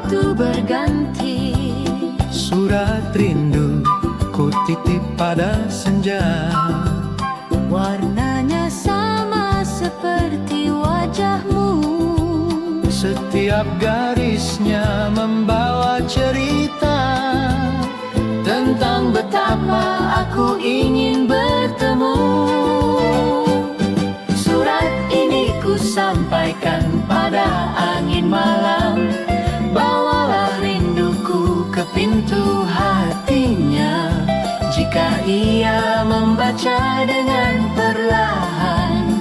waktu berganti. Surat rindu ku titip pada senja, Warnanya sama seperti wajahmu. setiap garisnya membawa cerita tentang betapa aku ingin bertemu. Surat ini ku sampaikan pada angin malam. Bawalah rinduku ke pintu hatinya. Jika ia membaca dengan perlahan,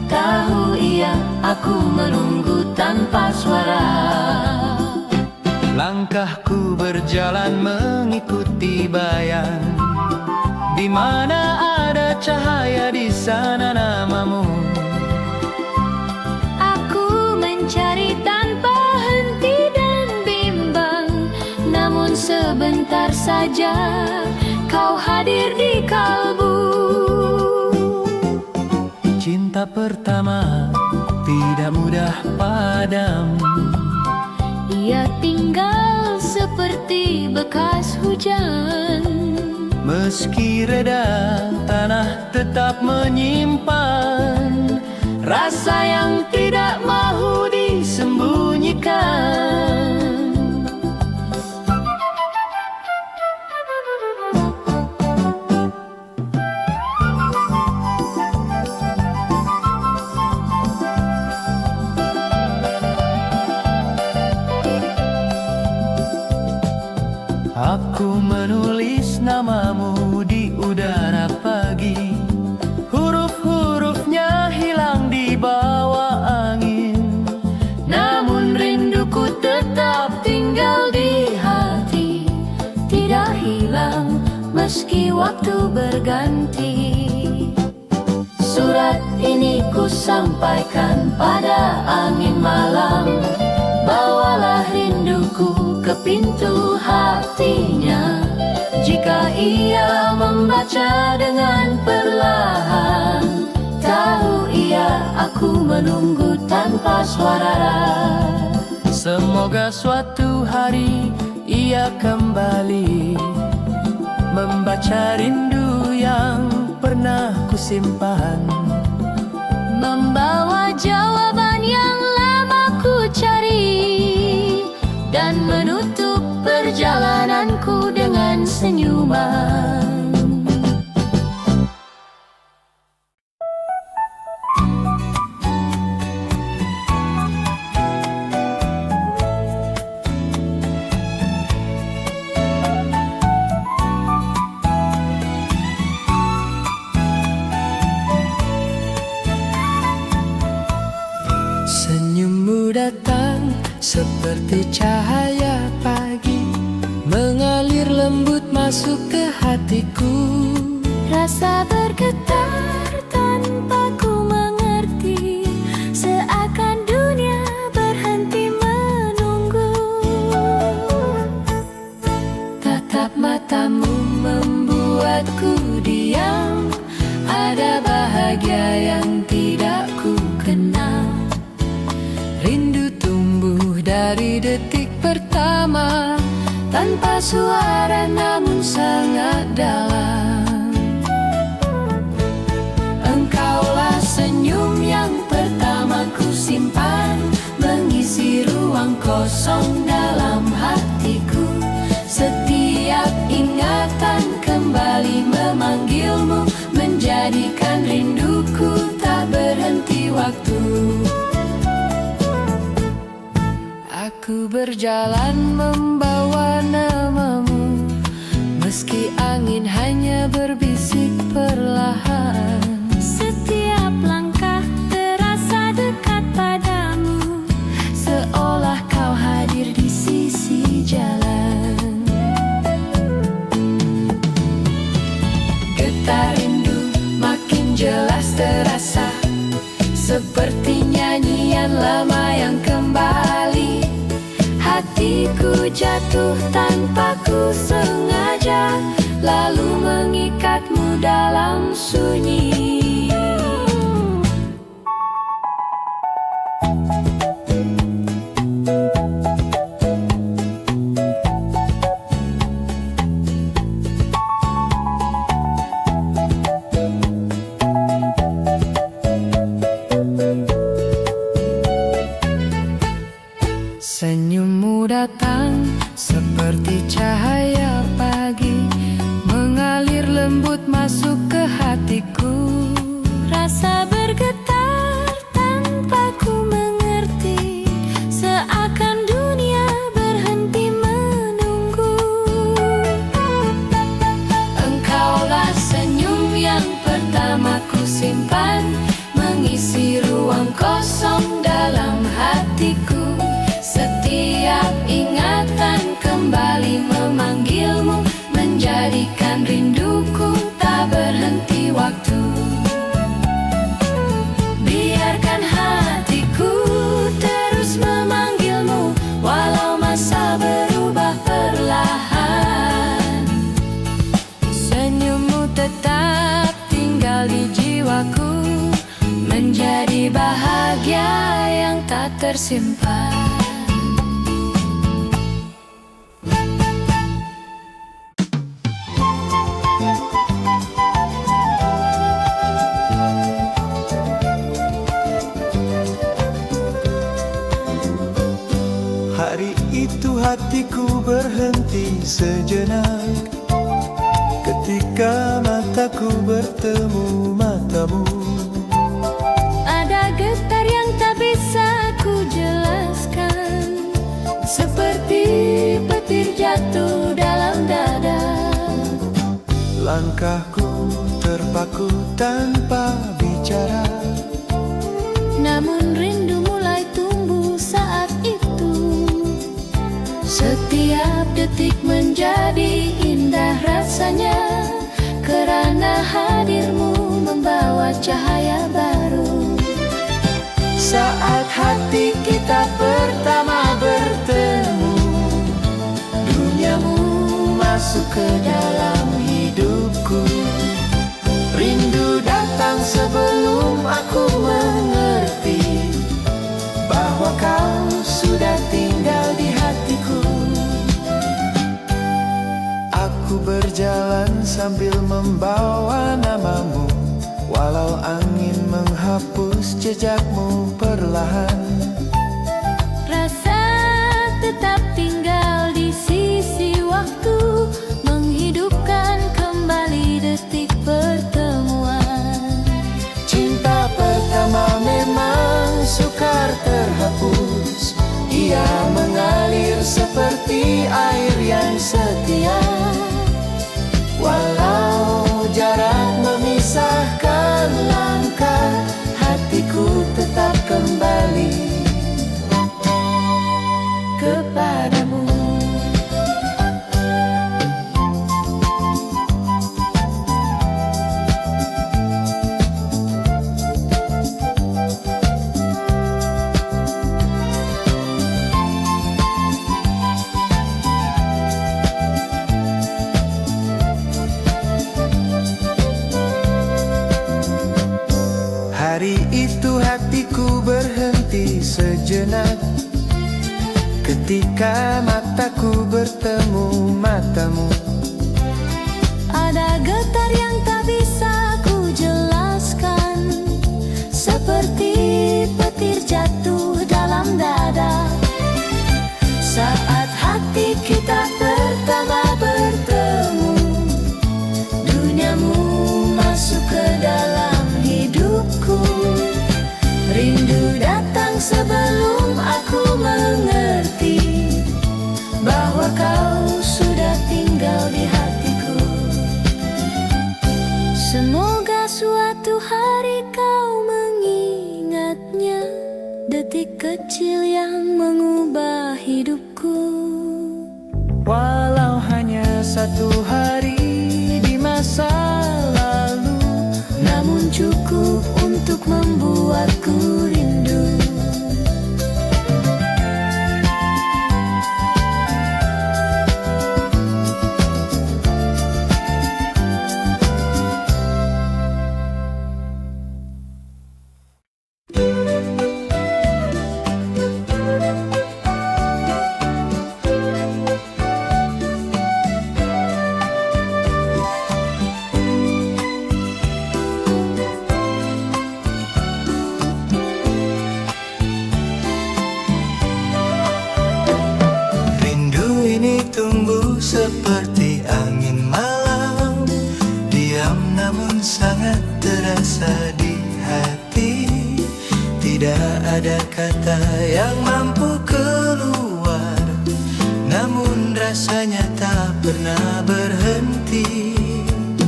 tahu ia aku menunggu tanpa suara. Langkahku berjalan mengikuti bayang, di mana ada cahaya di sana namamu. Aku mencari tanpa henti dan bimbang, namun sebentar saja kau hadir di kalbu. Cinta pertama tidak mudah padam, Ia tinggal seperti bekas hujan. meski reda tanah tetap menyimpan rasa yang tidak mau disembunyikan. Aku menulis namamu di udara pagi, huruf-hurufnya hilang di bawah angin, Namun rinduku tetap tinggal di hati, tidak hilang meski waktu berganti. Surat ini ku sampaikan pada angin malam. Bawalah rinduku ke pintu hatinya. Jika ia membaca dengan perlahan, tahu ia aku menunggu tanpa suara. semoga suatu hari ia kembali membaca rindu yang pernah kusimpan, Membawa jawaban yang lama ku cari, dan menutup perjalananku dengan senyuman. Senyummu datang seperti cahaya pagi, mengalir lembut masuk ke hatiku. Rasa bergetar tanpa ku mengerti, seakan dunia berhenti menunggu. Tatap matamu membuatku diam, ada bahagia yang tidak ku kenal. Rindu tumbuh dari detik pertama, tanpa suara namun sangat dalam. Engkaulah senyum yang pertama ku simpan, mengisi ruang kosong dalam hatiku. Setiap ingatan kembali memanggilmu, menjadikan rinduku tak berhenti waktu. Aku berjalan membawa namamu, meski angin hanya berbisik perlahan. Setiap langkah terasa dekat padamu, seolah kau hadir di sisi jalan. Getar rindu makin jelas terasa, seperti nyanyian lama yang kembali. Hatiku jatuh tanpa ku sengaja, lalu mengikatmu dalam sunyi. seperti cahaya pagi mengalir lembut masuk ke hatiku. Rasa bergetar tanpa ku mengerti, seakan dunia berhenti menunggu. Engkaulah senyum yang pertama ku simpan, mengisi ruang kosong dalam hatiku. Setiap ingatan kembali memanggilmu, menjadikan rinduku tak berhenti waktu. Biarkan hatiku terus memanggilmu, walau masa berubah perlahan. Senyummu tetap tinggal di jiwaku, menjadi bahagia yang tak tersimpan. Hari itu hatiku berhenti sejenak ketika mataku bertemu matamu. Ada getar yang tak bisa ku jelaskan, Seperti petir jatuh dalam dada. Langkahku terpaku tanpa bicara, namun rindu mulai tumbuh saat itu. Setiap detik menjadi indah rasanya, karena hadirmu membawa cahaya baru. Saat hati kita pertama bertemu, duniamu masuk ke dalam hidupku. Rindu datang sebelum aku mengerti bahwa kau sudah tinggal di hatiku. aku berjalan sambil membawa namamu, walau angin menghapus jejakmu perlahan. Rasa tetap tinggal di sisi waktu, menghidupkan kembali detik pertemuan. Cinta pertama memang sukar terhapus, ia mengalir seperti air yang setia. Walau jarak memisahkan langkah, hatiku tetap kembali kepadamu. Hari itu hatiku berhenti sejenak ketika mataku bertemu matamu. Ada getar yang tak bisa ku jelaskan, seperti petir jatuh dalam dada. Saat hati kita pertama bertemu, duniamu masuk ke dalam hidupku. Rindu datang sebelum aku mengerti bahwa kau sudah tinggal di hatiku. Semoga suatu hari kau mengingatnya, detik kecil yang mengubah hidupku. Walau hanya satu hari di masa lalu, Namun cukup untuk membuatku rindu. kata yang mampu keluar, namun rasanya tak pernah berhenti.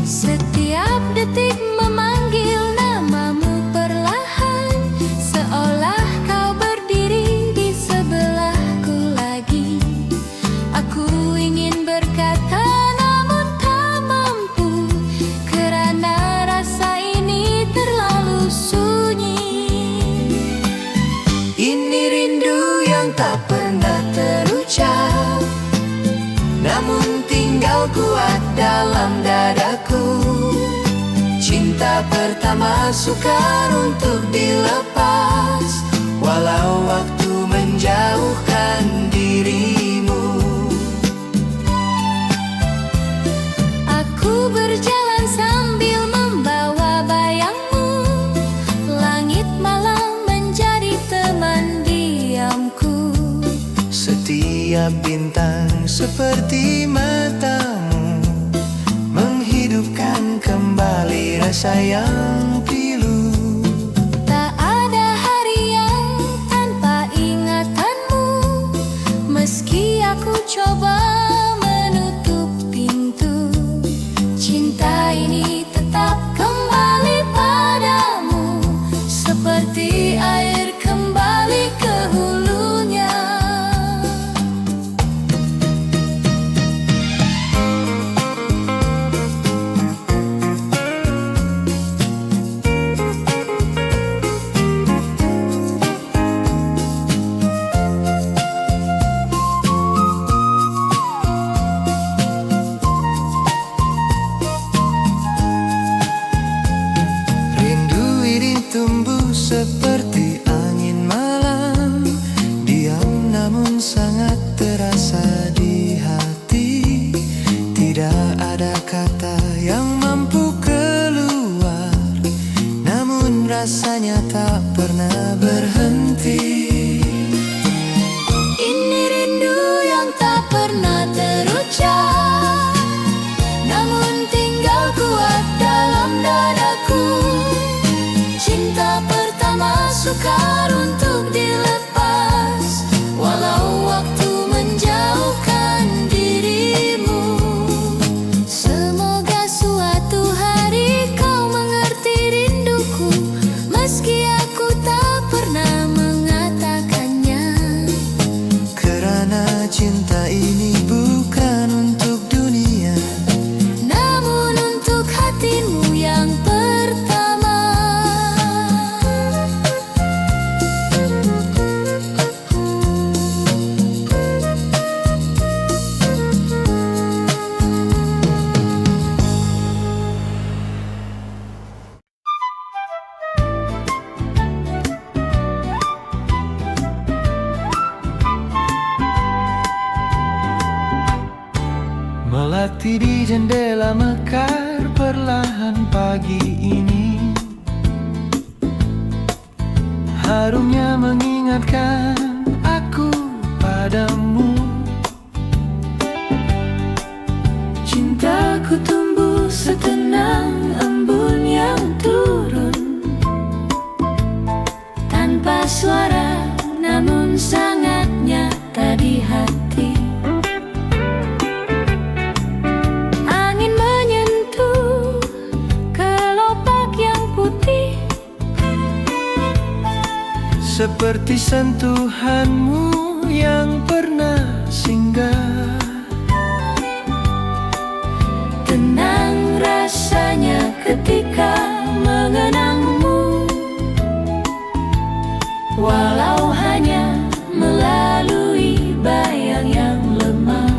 Setiap detik memanggil namamu perlahan, seolah kau berdiri di sebelahku lagi. Aku ingin berkata namun tak mampu, kerana rasa ini terlalu sunyi. Ini rindu yang tak pernah terucap, namun tinggal kuat dalam dadaku. Cinta pertama sukar untuk dilepas, walau waktu menjauhkan dirimu. Aku berjalan sambil membawa bayangmu, langit malam menjadi teman diamku. Setiap bintang seperti matamu, menghidupkan kembali rasa yang pilu. Tak ada hari yang tanpa ingatanmu, meski aku coba menutup pintu. Cinta ini tetap kembali padamu, seperti air kembali ke hulunya. Rindu ini tumbuh seperti angin malam, diam namun sangat terasa di hati. Tidak ada kata yang mampu keluar, namun rasanya tak pernah berhenti. Ini rindu yang tak pernah terucap, namun tinggal kuat dalam dadaku. Cinta pertama sukar untuk dilepas, walau waktu menjauhkan dirimu. Semoga suatu hari kau mengerti rinduku, meski aku tak pernah mengatakannya. Kerana cinta ini bukan untuk dunia, Namun untuk hatimu yang pertama. melatih di jendela mekar perlahan pagi ini. Harumnya mengingatkan aku padamu. Cintaku tumbuh setenang embun yang turun, tanpa suara namun sangat nyata di hati. Angin menyentuh kelopak yang putih, Seperti sentuhanmu yang pernah singgah. tenang rasanya ketika mengenangmu, walau hanya melalui bayang yang lemah.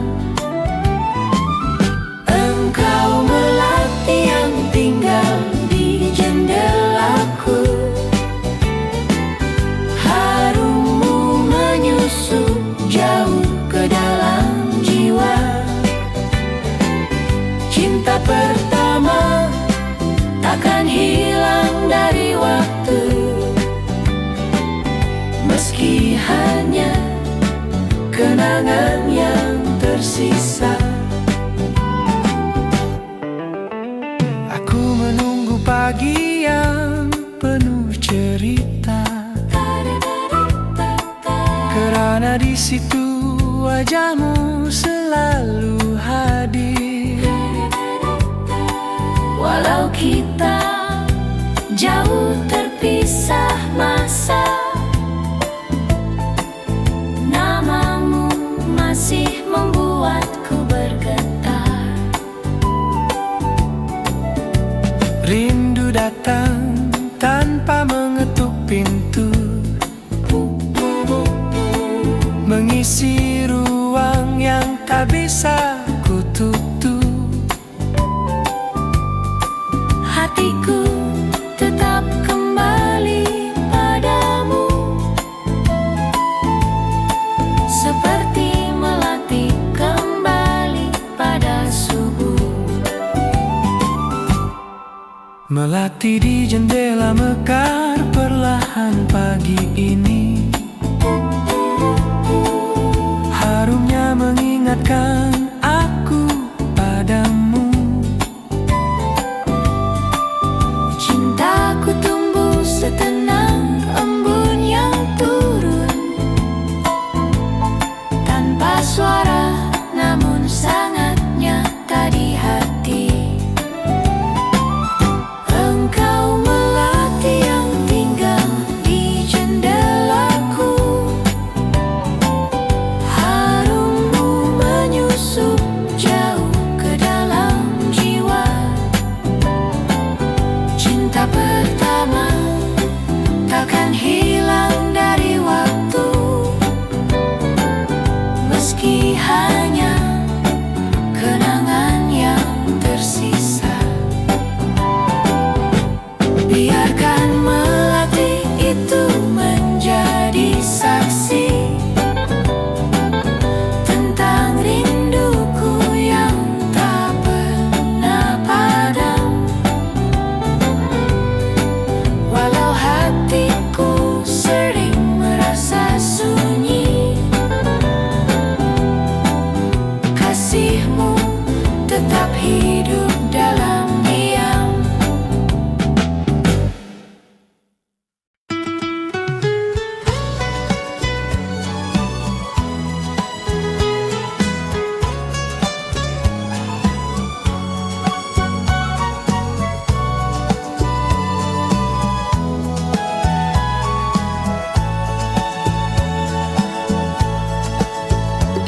Engkau melati yang tinggal di jendelaku, harummu menyusup jauh ke dalam jiwa. Cinta pertama takkan hilang dari waktu, meski hanya kenangan yang tersisa. Aku menunggu pagi yang penuh cerita, kita jauh terpisah masa, namamu masih membuatku bergetar. Rindu datang tanpa mengetuk pintu, mengisi ruang yang tak bisa ku tutup. Hatiku tetap kembali padamu, seperti melati kembali pada subuh. Melati di jendela mekar perlahan pagi ini, harumnya mengingatkan aku padamu. Cintaku tumbuh setenang embun yang turun, tanpa suara namun sangat nyata di hati. Engkau melati yang tinggal di jendelaku, harummu menyusup jauh ke dalam jiwa. Cinta pertama takkan hilang dari waktu, meski hanya kenangan yang tersisa. Biarkan melati itu menjadi saksi tentang rinduku yang tak pernah padam. Walau hatiku sering merasa sunyi, kasihmu tetap hidup dalam diam.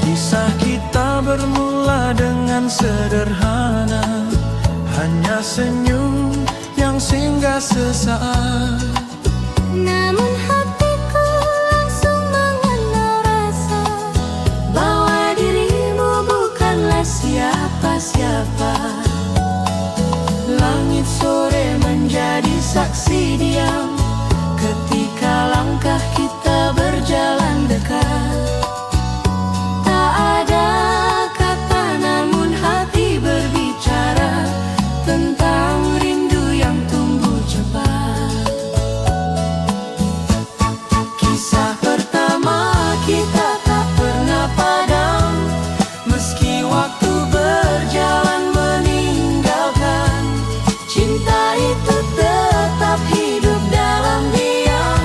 Kisah kita bermula dengan sederhana, hanya senyum yang singgah sesaat. Namun hatiku langsung mengenal rasa bahwa dirimu bukanlah siapa-siapa. Langit sore menjadi saksi diam ketika langkah kita berjalan dekat. Tak ada kata namun hati berbicara tentang rindu yang tumbuh cepat. Kisah pertama kita tak pernah padam, meski waktu berjalan meninggalkan. Cinta itu tetap hidup dalam diam,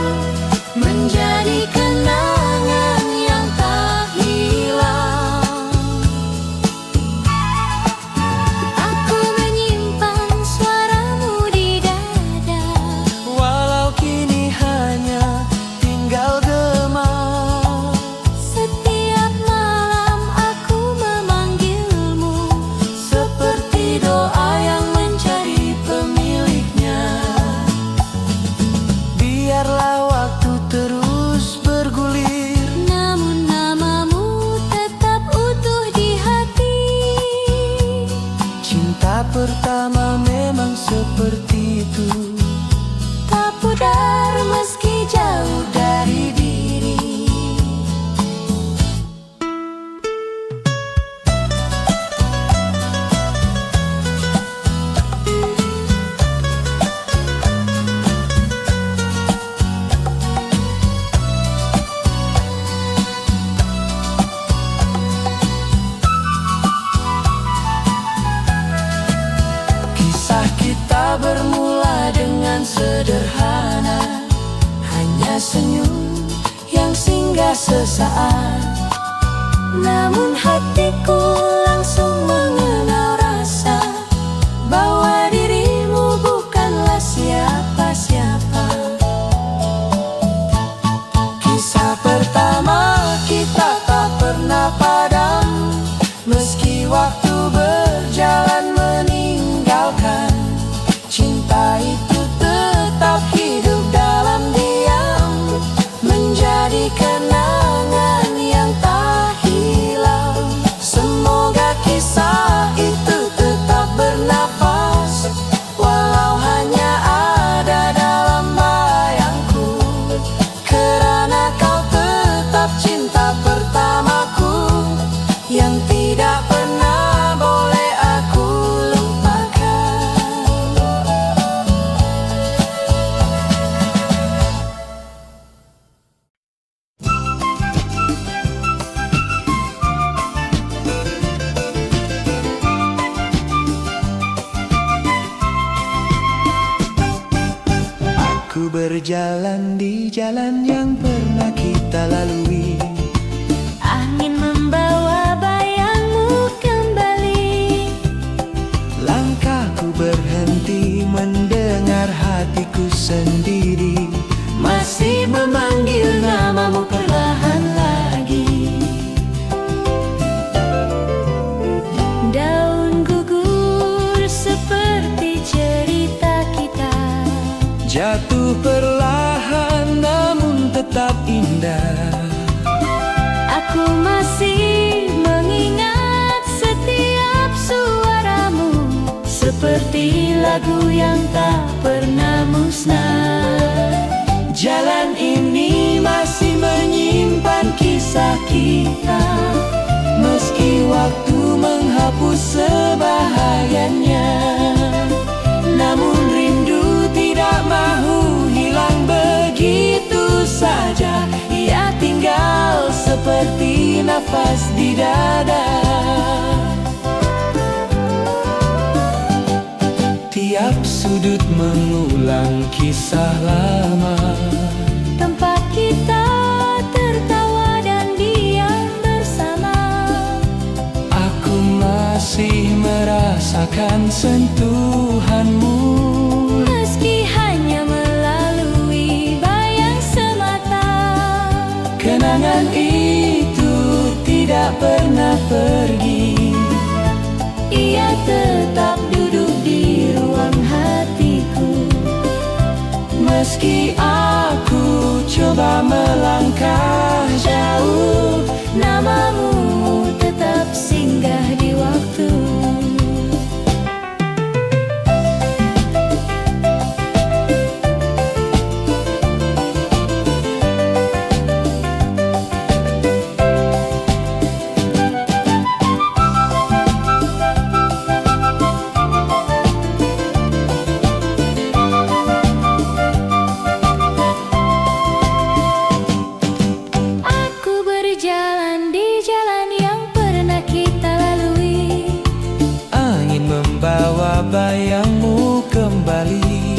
menjadi kenangan yang tak hilang. Aku menyimpan suaramu di dada, Walau kini hanya tinggal gema. setiap malam aku memanggilmu, seperti doa yang mencari pemiliknya. Biarlah waktu terus bergulir, Namun namamu tetap utuh di hati. cinta pertama memang seperti itu. Tak pudar meski jauh dari diri. Kisah kita bermula dengan sederhana, hanya senyum yang singgah sesaat. Namun hatiku langsung mengenal rasa bahwa dirimu Meski waktu berjalan meninggalkan, cinta itu tetap hidup dalam diam, menjadi kenangan yang tak hilang. Semoga kisah itu tetap bernafas, walau hanya ada dalam bayangku, karena kau tetap cinta pertamaku yang tidak pernah boleh aku lupakan. Aku berjalan di jalan yang pernah kita lalui. Angin membawa bayangmu kembali. Langkahku berhenti mendengar hatiku sendiri masih memanggil namamu perlahan lagi. Daun gugur seperti cerita kita, Jatuh perlahan namun tetap indah. aku masih mengingat setiap suaramu, seperti lagu yang tak pernah musnah. Jalan ini masih menyimpan kisah kita, meski waktu menghapus sebahagiannya. Namun rindu tidak mahu hilang begitu saja. Ia tinggal seperti nafas di dada. Tiap sudut mengulang kisah lama, Tempat kita tertawa dan diam bersama. aku masih merasakan sentuhanmu. Meski hanya melalui bayang semata, Kenangan itu tidak pernah pergi. ia tetap duduk di ruang hatiku. Meski aku coba melangkah jauh, Namamu tetap singgah di waktu. Aku berjalan di jalan yang pernah kita lalui. angin membawa bayangmu kembali.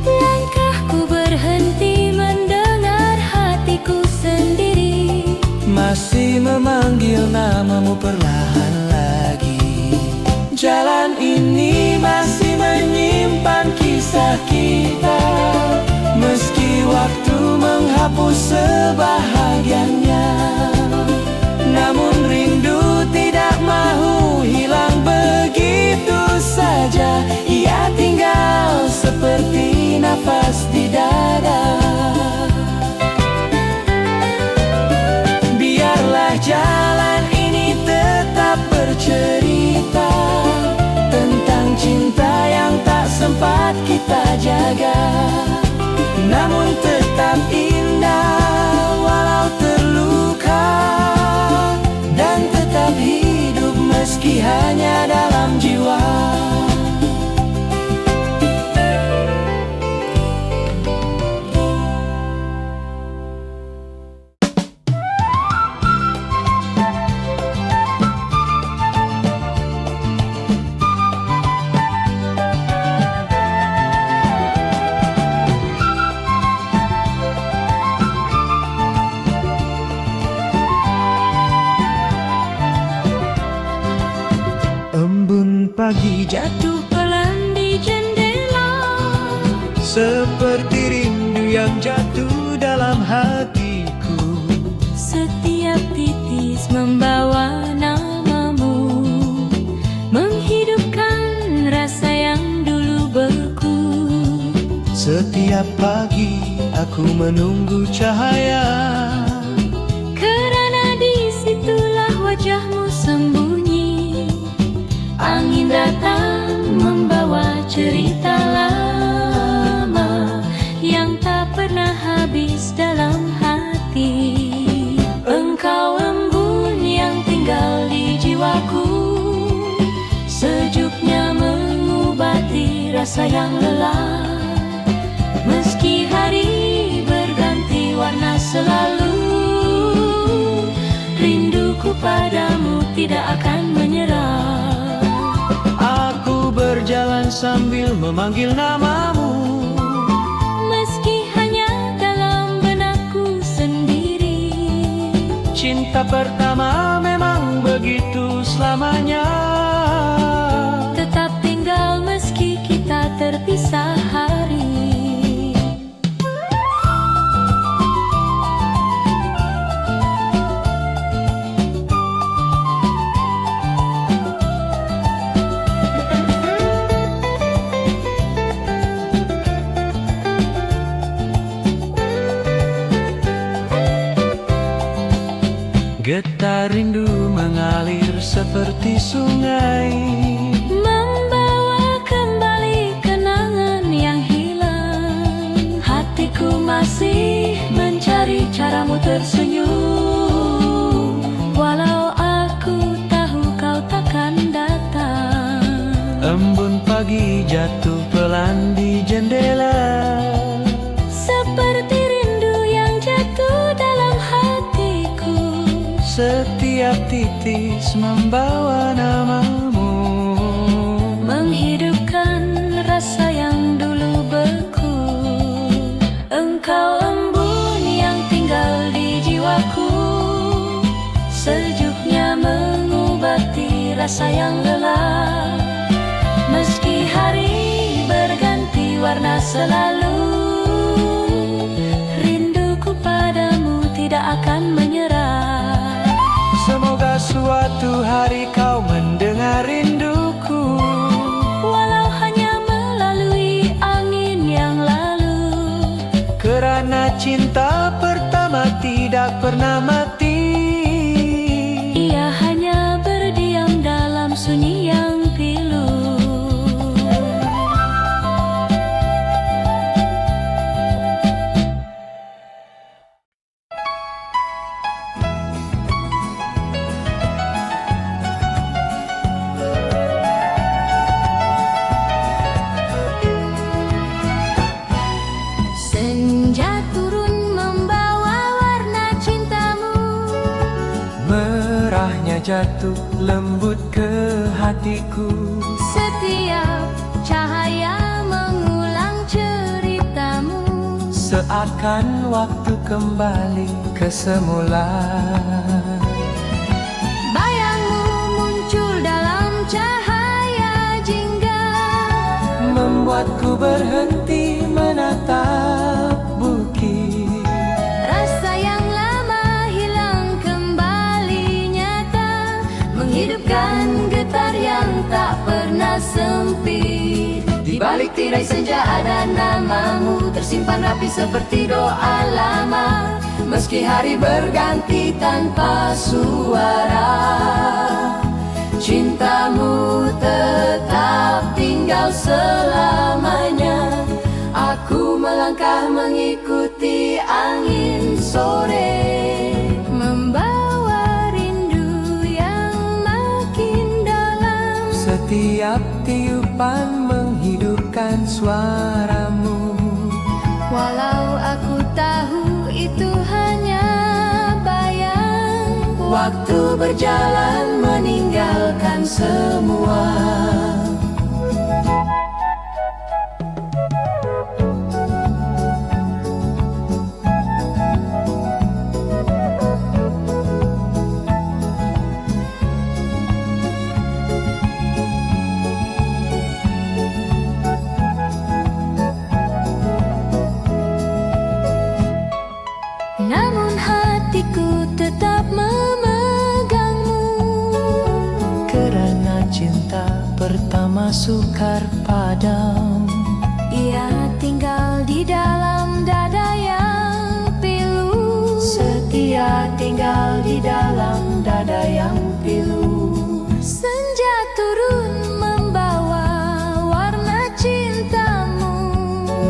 Langkahku berhenti mendengar hatiku sendiri, Masih memanggil namamu perlahan lagi. Jalan ini masih menyimpan kisah kita, meski waktu menghapus sebahagiannya. Namun rindu tidak mahu hilang begitu saja. Ia tinggal seperti nafas di dada. Biarlah jalan ini tetap bercerita tentang cinta yang tak sempat kita jaga. Namun tetap indah walau terluka, dan tetap hidup meski hanya dalam jiwa. Embun pagi jatuh pelan di jendela, seperti rindu yang jatuh dalam hatiku. setiap titis membawa namamu. Setiap pagi aku menunggu cahaya, Kerana disitulah wajahmu sembunyi. Angin datang membawa cerita lama yang tak pernah habis dalam hati. Engkau embun yang tinggal di jiwaku, sejuknya mengobati rasa yang lelah. Meski hari berganti warna selalu, rinduku padamu tidak akan menyerah. aku berjalan sambil memanggil namamu. Meski hanya dalam benakku sendiri, Cinta pertama memang begitu selamanya. tetap tinggal meski kita terpisah hari. Getar rindu mengalir seperti sungai, Membawa kembali kenangan yang hilang. Hatiku masih mencari caramu tersenyum, walau aku tahu kau takkan datang. embun pagi jatuh pelan di jendela, Seperti rindu yang jatuh dalam hatiku. setiap titis membawa namamu. Menghidupkan rasa yang dulu beku. Engkau embun yang tinggal di jiwaku, sejuknya mengobati rasa yang lelah. Meski hari berganti warna selalu, rinduku padamu tidak akan menyerah. Semoga suatu hari kau mendengar rinduku, Walau hanya melalui angin yang lalu, kerana cinta pertama tidak pernah mati. ia hanya berdiam dalam sunyi yang pilu. Senja turun membawa warna cintamu. Merahnya jatuh lembut ke hatiku, Setiap cahaya mengulang ceritamu. seakan waktu kembali ke semula. Bayangmu muncul dalam cahaya jingga, Membuatku berhenti menatap bukit. rasa yang lama hilang kembali nyata, menghidupkan getar yang tak pernah sempit. Di balik tirai senja ada namamu, tersimpan rapi seperti doa lama. Meski hari berganti tanpa suara, cintamu tetap tinggal selamanya. Aku melangkah mengikuti angin sore, membawa rindu yang makin dalam. Setiap tiupan menghidupkan suaramu. Walau aku tahu itu hanya bayang, waktu berjalan meninggalkan semua. Namun hatiku tetap memegangmu, Kerana cinta pertama sukar padam. ia tinggal tinggal di dalam dada yang pilu. Setia tinggal di dalam dada yang pilu. Senja turun membawa warna cintamu.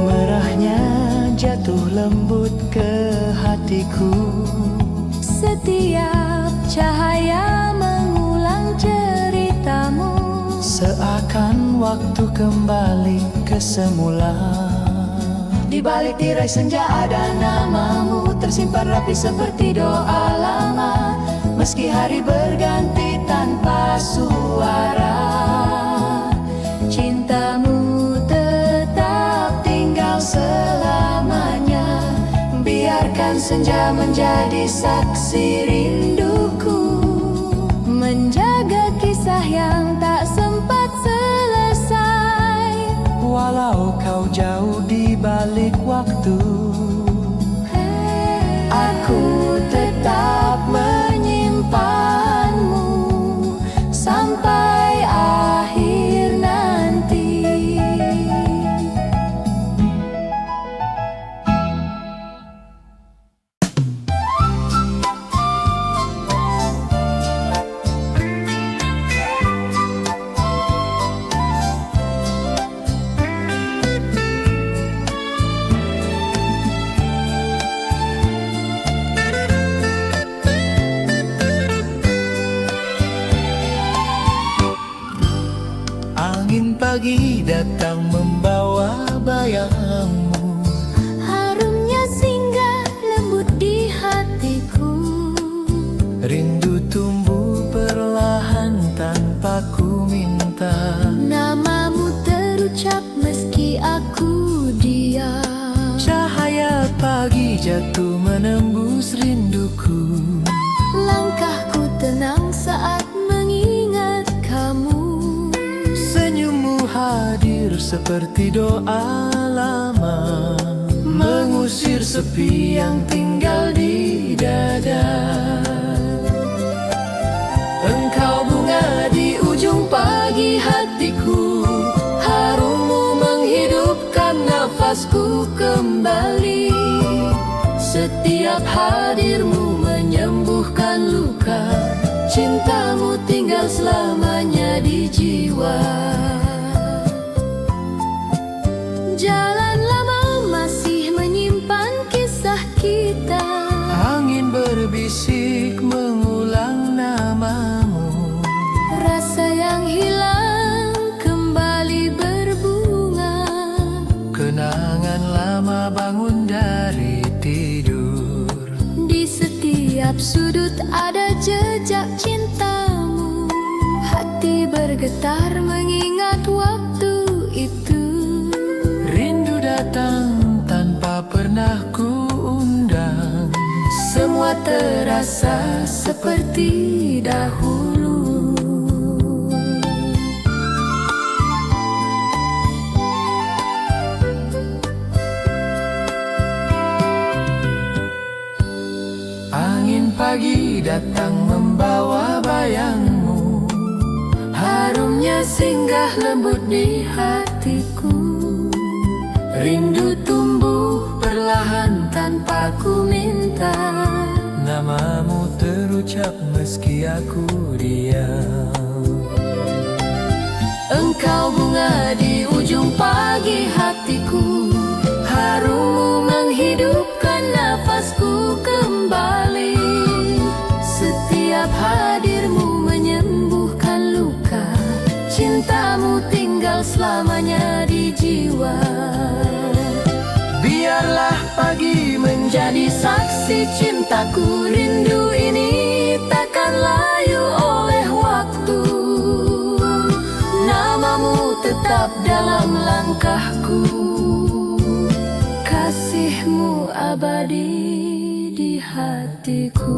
Merahnya jatuh lembut ke hatiku. Setiap cahaya mengulang ceritamu. Seakan waktu kembali ke semula. Di balik tirai senja ada namamu, tersimpan rapi seperti doa lama. Meski hari berganti tanpa suara, Cintamu tetap tinggal selamanya. biarkan senja menjadi saksi rinduku. Menjaga kisah yang tak sempat selesai. Walau kau jauh di balik waktu, aku tetap menyimpanmu sampai akhir nanti. Angin pagi datang membawa bayangmu. Harumnya singgah lembut di hatiku. Rindu tumbuh perlahan tanpa ku minta. Namamu terucap meski aku diam. Cahaya pagi jatuh menembus rinduku. Langkahku tenang saat mengingat kamu. Senyummu hadir seperti doa lama, mengusir sepi yang tinggal di dada. Engkau bunga di ujung pagi hatiku. Harummu menghidupkan nafasku kembali. Setiap hadirmu menyembuhkan luka. Cintamu tinggal selamanya di jiwa. Jalan lama masih menyimpan kisah kita. Angin berbisik mengulang namamu. Rasa yang hilang kembali berbunga. Kenangan lama bangun dari tidur. Di setiap sudut ada jejak cintamu. Hati bergetar mengingat waktu itu. Rindu datang tanpa pernah ku undang. Semua terasa seperti dahulu. Angin pagi datang membawa bayangmu. Harumnya singgah lembut di hatiku. Rindu tumbuh perlahan tanpa ku minta. Namamu terucap meski aku diam. Engkau bunga di ujung pagi hatiku. Harummu menghidupkan nafasku kembali. Setiap hadirmu menyembuhkan luka. Cintamu tinggal selamanya di jiwa. Biarlah pagi menjadi saksi cintaku. Rindu ini takkan layu oleh waktu. Namamu tetap dalam langkahku. Kasihmu abadi di hatiku.